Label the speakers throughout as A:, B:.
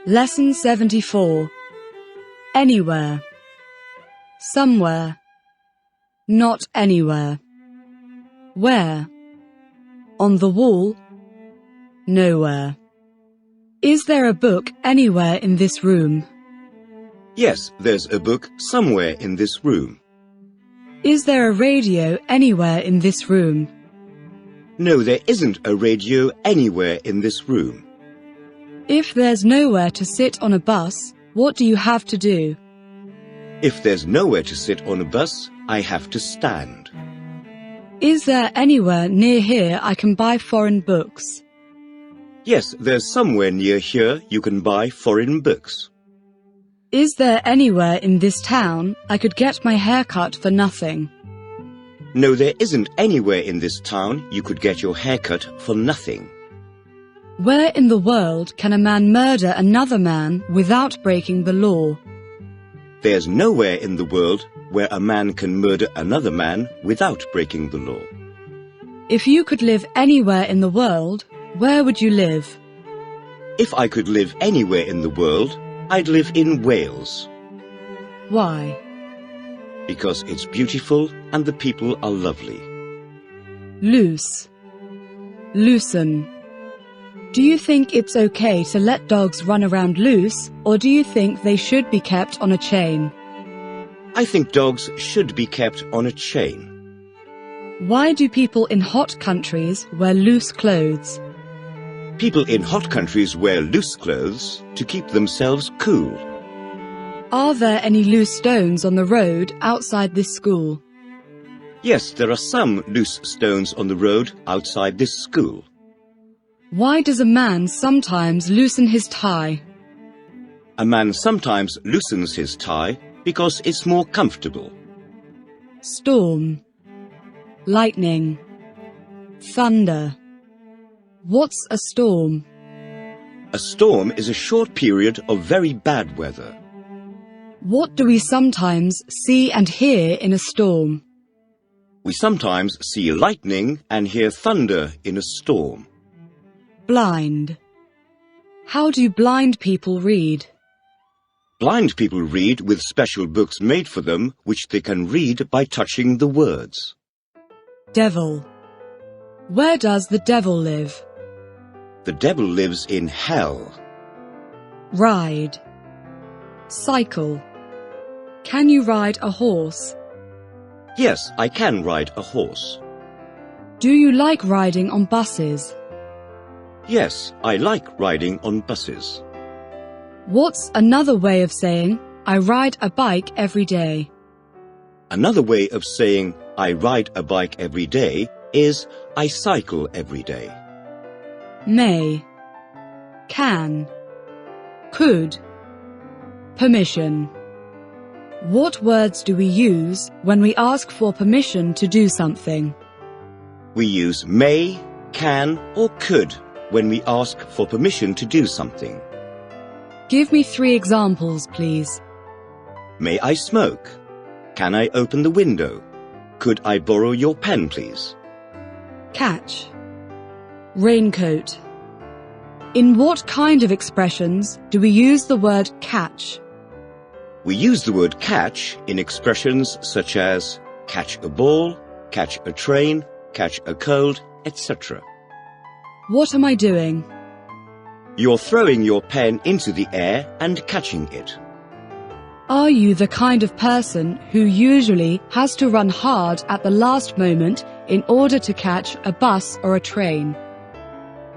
A: Lesson 74. Anywhere. Somewhere. Not anywhere. Where? On the wall? Nowhere. Is there a book anywhere in this room?
B: Yes, there's a book somewhere in this room.
A: Is there a radio anywhere in this room?
B: No, there isn't a radio anywhere in this room.
A: If there's nowhere to sit on a bus, what do you have to do?
B: If there's nowhere to sit on a bus, I have to stand.
A: Is there anywhere near here I can buy foreign books?
B: Yes, there's somewhere near here you can buy foreign books.
A: Is there anywhere in this town I could get my hair cut for nothing?
B: No, there isn't anywhere in this town you could get your hair cut for nothing.
A: Where in the world can a man murder another man without breaking the law?
B: There's nowhere in the world where a man can murder another man without breaking the law.
A: If you could live anywhere in the world, where would you live?
B: If I could live anywhere in the world, I'd live in Wales.
A: Why?
B: Because it's beautiful and the people are lovely.
A: Loose. Loosen. Do you think it's okay to let dogs run around loose, or do you think they should be kept on a chain?
B: I think dogs should be kept on a chain.
A: Why do people in hot countries wear loose clothes?
B: People in hot countries wear loose clothes to keep themselves cool.
A: Are there any loose stones on the road outside this school?
B: Yes, there are some loose stones on the road outside this school.
A: Why does a man sometimes loosen his tie?
B: A man sometimes loosens his tie because it's more comfortable.
A: Storm. Lightning. Thunder. What's a storm?
B: A storm is a short period of very bad weather.
A: What do we sometimes see and hear in a storm?
B: We sometimes see lightning and hear thunder in a storm.
A: Blind. How do blind people read?
B: Blind people read with special books made for them, which they can read by touching the words.
A: Devil. Where does the devil live?
B: The devil lives in hell.
A: Ride. Cycle. Can you ride a horse?
B: Yes, I can ride a horse.
A: Do you like riding on buses?
B: Yes, I like riding on buses.
A: What's another way of saying, I ride a bike every day?
B: Another way of saying, I ride a bike every day is, I cycle every day.
A: May. Can. Could. Permission. What words do we use when we ask for permission to do something?
B: We use may, can, or could when we ask for permission to do something.
A: Give me 3 examples, please.
B: May I smoke? Can I open the window? Could I borrow your pen, please?
A: Catch. Raincoat. In what kind of expressions do we use the word catch?
B: We use the word catch in expressions such as catch a ball, catch a train, catch a cold, etc.
A: What am I doing?
B: You're throwing your pen into the air and catching it.
A: Are you the kind of person who usually has to run hard at the last moment in order to catch a bus or a train?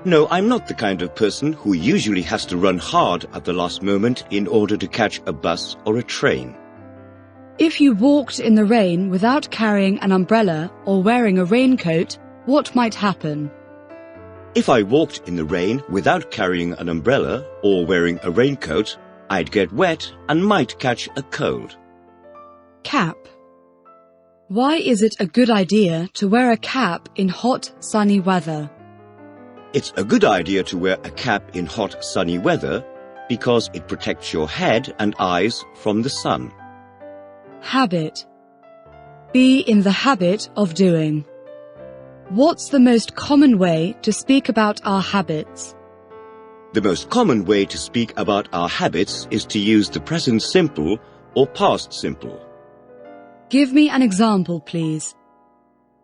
B: No, I'm not the kind of person who usually has to run hard at the last moment in order to catch a bus or a train.
A: If you walked in the rain without carrying an umbrella or wearing a raincoat, what might happen?
B: If I walked in the rain without carrying an umbrella or wearing a raincoat, I'd get wet and might catch a cold.
A: Cap. Why is it a good idea to wear a cap in hot, sunny weather?
B: It's a good idea to wear a cap in hot, sunny weather because it protects your head and eyes from the sun.
A: Habit. Be in the habit of doing. What's the most common way to speak about our habits?
B: The most common way to speak about our habits is to use the present simple or past simple.
A: Give me an example, please.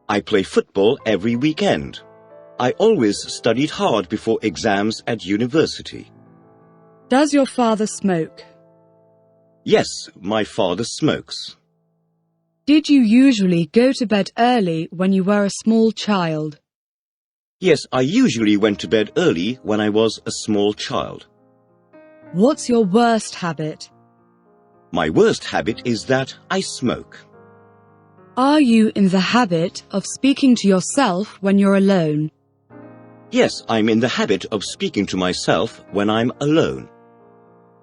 B: I play football every weekend. I always studied hard before exams at university.
A: Does your father smoke?
B: Yes, my father smokes.
A: Did you usually go to bed early when you were a small child?
B: Yes, I usually went to bed early when I was a small child.
A: What's your worst habit?
B: My worst habit is that I smoke.
A: Are you in the habit of speaking to yourself when you're alone?
B: Yes, I'm in the habit of speaking to myself when I'm alone.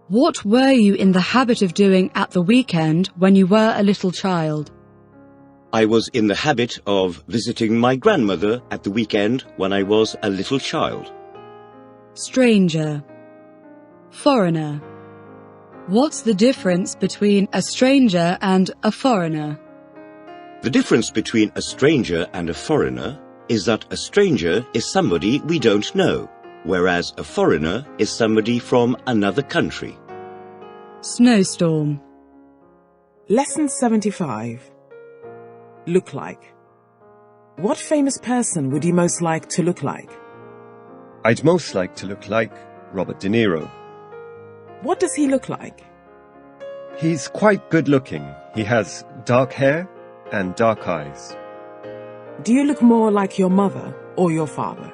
A: What were you in the habit of doing at the weekend when you were a little child?
B: I was in the habit of visiting my grandmother at the weekend when I was a little child.
A: Stranger. Foreigner. What's the difference between a stranger and a foreigner?
B: The difference between a stranger and a foreigner is that a stranger is somebody we don't know, whereas a foreigner is somebody from another country.
A: Snowstorm.
C: Lesson 75. Look like. What famous person would you most like to look like?
D: I'd most like to look like Robert De Niro.
C: What does he look like?
D: He's quite good looking. He has dark hair and dark eyes.
C: Do you look more like your mother or your father?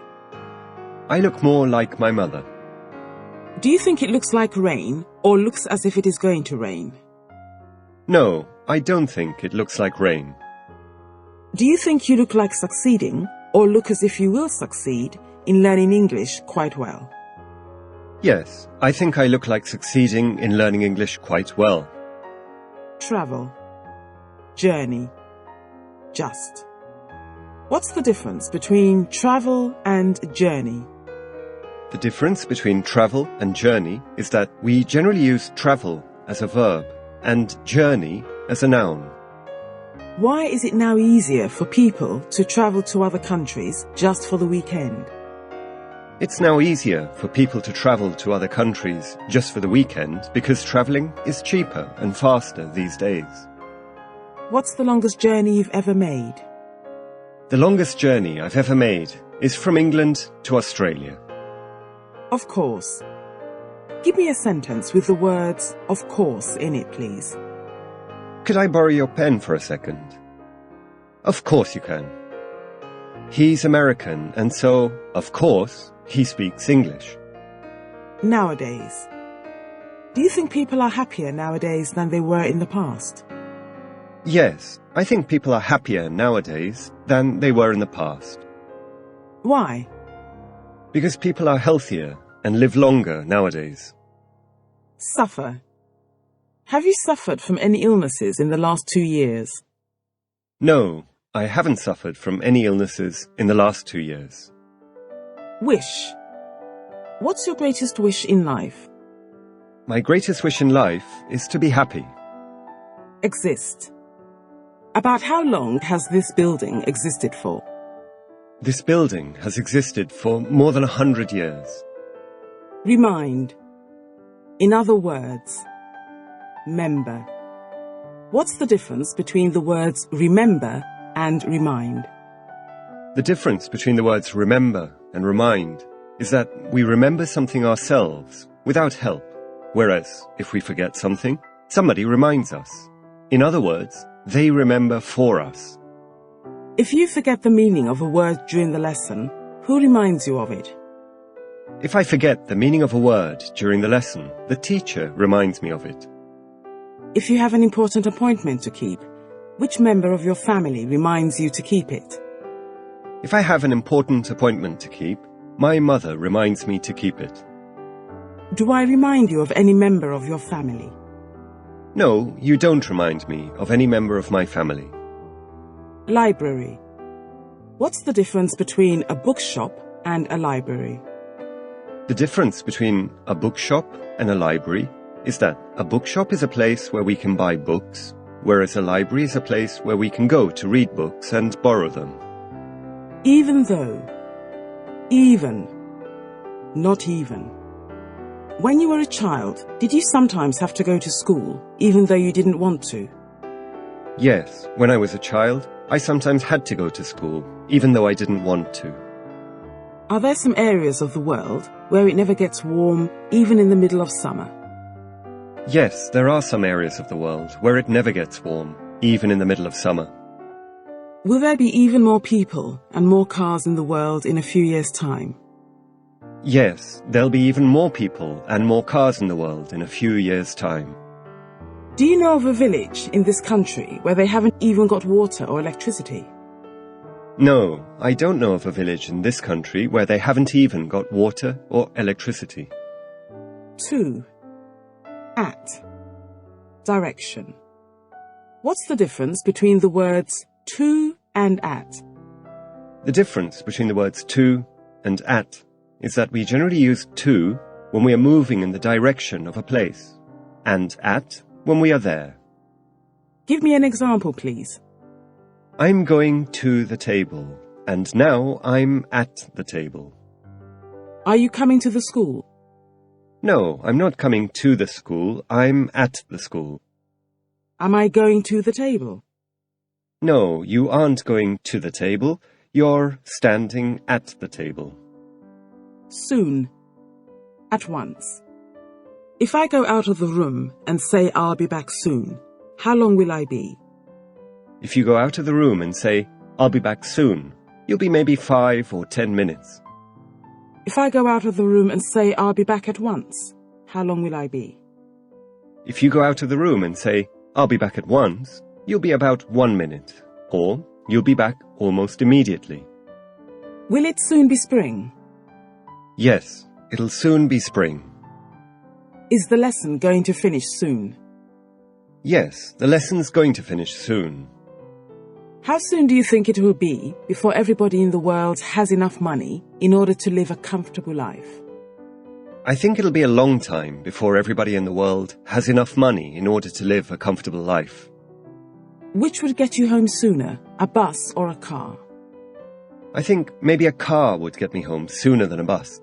D: I look more like my mother.
C: Do you think it looks like rain or looks as if it is going to rain?
D: No, I don't think it looks like rain.
C: Do you think you look like succeeding or look as if you will succeed in learning English quite well?
D: Yes, I think I look like succeeding in learning English quite well.
C: Travel. Journey. Just. What's the difference between travel and journey?
D: The difference between travel and journey is that we generally use travel as a verb and journey as a noun.
C: Why is it now easier for people to travel to other countries just for the weekend?
D: It's now easier for people to travel to other countries just for the weekend because traveling is cheaper and faster these days.
C: What's the longest journey you've ever made?
D: The longest journey I've ever made is from England to Australia.
C: Of course. Give me a sentence with the words "of course" in it, please.
D: Could I borrow your pen for a second? Of course you can. He's American, and so, of course, he speaks English.
C: Nowadays. Do you think people are happier nowadays than they were in the past?
D: Yes, I think people are happier nowadays than they were in the past.
C: Why?
D: Because people are healthier and live longer nowadays.
C: Suffer. Have you suffered from any illnesses in the last 2 years?
D: No, I haven't suffered from any illnesses in the last 2 years.
C: Wish. What's your greatest wish in life?
D: My greatest wish in life is to be happy.
C: Exist. About how long has this building existed for?
D: This building has existed for more than 100 years.
C: Remind. In other words, member. What's the difference between the words remember and remind?
D: The difference between the words remember and remind is that we remember something ourselves without help, whereas if we forget something, somebody reminds us. In other words, they remember for us.
C: If you forget the meaning of a word during the lesson, who reminds you of it?
D: If I forget the meaning of a word during the lesson, the teacher reminds me of it.
C: If you have an important appointment to keep, which member of your family reminds you to keep it?
D: If I have an important appointment to keep, my mother reminds me to keep it.
C: Do I remind you of any member of your family?
D: No, you don't remind me of any member of my family.
C: Library. What's the difference between a bookshop and a library?
D: The difference between a bookshop and a library is that a bookshop is a place where we can buy books, whereas a library is a place where we can go to read books and borrow them.
C: Even though. Even. Not even. When you were a child, did you sometimes have to go to school, even though you didn't want to?
D: Yes, when I was a child, I sometimes had to go to school, even though I didn't want to.
C: Are there some areas of the world where it never gets warm, even in the middle of summer?
D: Yes, there are some areas of the world where it never gets warm, even in the middle of summer.
C: Will there be even more people and more cars in the world in a few years' time?
D: Yes, there'll be even more people and more cars in the world in a few years' time.
C: Do you know of a village in this country where they haven't even got water or electricity?
D: No, I don't know of a village in this country where they haven't even got water or electricity.
C: 2. At. Direction. What's the difference between the words to and at?
D: The difference between the words to and at is that we generally use to when we are moving in the direction of a place, and at when we are there.
C: Give me an example, please.
D: I'm going to the table, and now I'm at the table.
C: Are you coming to the school?
D: No, I'm not coming to the school, I'm at the school.
C: Am I going to the table?
D: No, you aren't going to the table, you're standing at the table.
C: Soon. At once. If I go out of the room and say I'll be back soon, how long will I be?
D: If you go out of the room and say, I'll be back soon, you'll be maybe 5 or 10 minutes.
C: If I go out of the room and say I'll be back at once, how long will I be?
D: If you go out of the room and say, I'll be back at once, you'll be about 1 minute, or you'll be back almost immediately.
C: Will it soon be spring?
D: Yes, it'll soon be spring.
C: Is the lesson going to finish soon?
D: Yes, the lesson's going to finish soon.
C: How soon do you think it will be before everybody in the world has enough money in order to live a comfortable life?
D: I think it'll be a long time before everybody in the world has enough money in order to live a comfortable life.
C: Which would get you home sooner, a bus or a car?
D: I think maybe a car would get me home sooner than a bus.